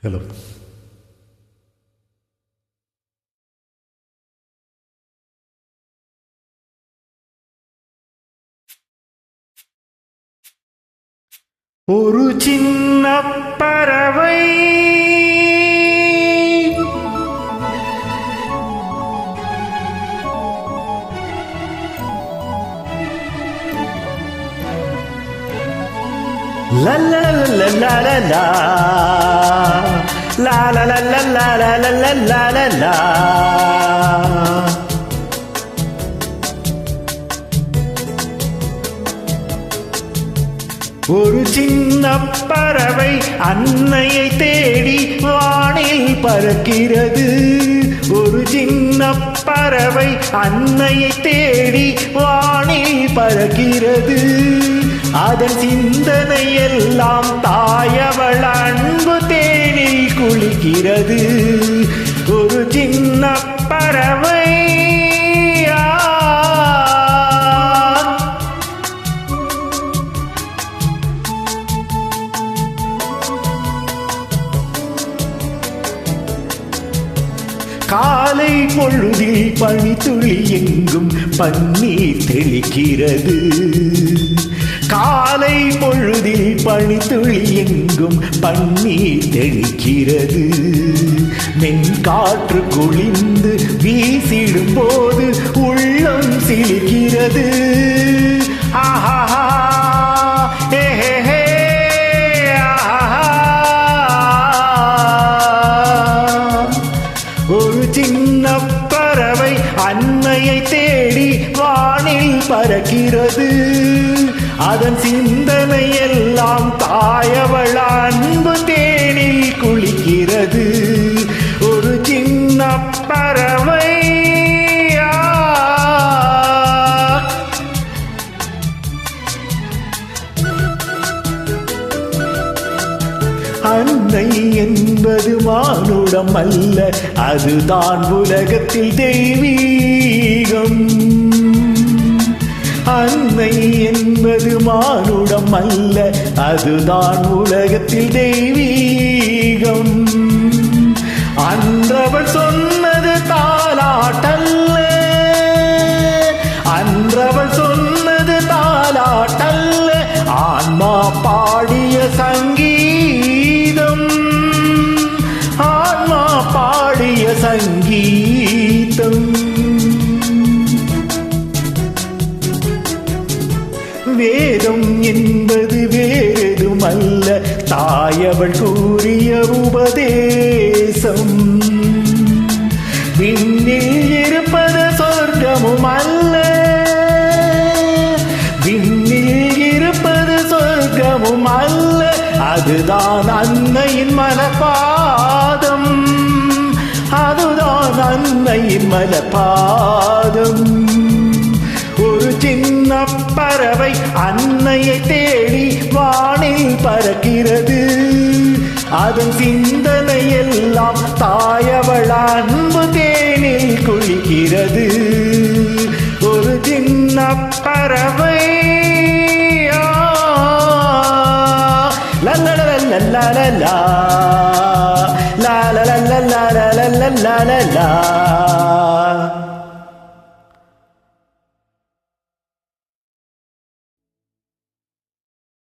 Hello. ஒரு சின்ன பறவை la la la la la la la la la la la la la la la la. ஒரு சின்ன பறவை அன்னையை தேடி வானில் பறக்கிறது. ஒரு சின்ன பறவை அன்னையை தேடி வானில் பறக்கிறது. அதன் சிந்தனை எல்லாம் தாயவள் அன்பு தேனில் குளிக்கிறது. ஒரு சின்ன பறவை காலை பொழுதில் பனித்துளி எங்கும் பன்னீர் தெளிக்கிறது. காலை பொழுதில் பனித்துளி எங்கும் பன்னீர் தெளிக்கிறது. மென்காற்று குளிர்ந்து வீசிடும் போது உள்ளம் சிலிக்கிறது. ஆஹா ஒரு சின்ன பறவை அன்னையை தேடி வானில் பறக்கிறது. அதன் சிந்தனை எல்லாம் தாயவள் அன்பு தேனில் குளிக்கிறது. ஒரு சின்ன பறவை அன்னை என்பது மானுடம் அல்ல, அதுதான் உலகத்தில் தெய்வீகம். அன்னை என்பது மானுடம் அல்ல, அதுதான் உலகத்தில் தெய்வீகம். அன்றவள் சொன்னது தாலாட்டல்ல, அன்றவள் சொன்னது தாலாட்டல்ல, ஆன்மா பாடிய சங்கீதம். ஆன்மா பாடிய சங்கீதம். வேதம் என்பது வேறுமல்ல, தாயவள் கூறிய உபதேசம். விண்ணில் இருப்பது சொர்க்கமும் அல்ல, விண்ணில் இருப்பது சொர்க்கமும் அல்ல, அதுதான் அன்னையின் மலபாதம். அதுதான் அன்னையின் மலபாதம். ஒரு சின்ன பறவை அன்னையை தேடி வானில் பறக்கிறது. அதன் சிந்தனை எல்லாம் தாயவள் அன்பு தேனில் குளிக்கிறது. ஒரு சின்ன பறவை la la la la la la la la la la la la la la la la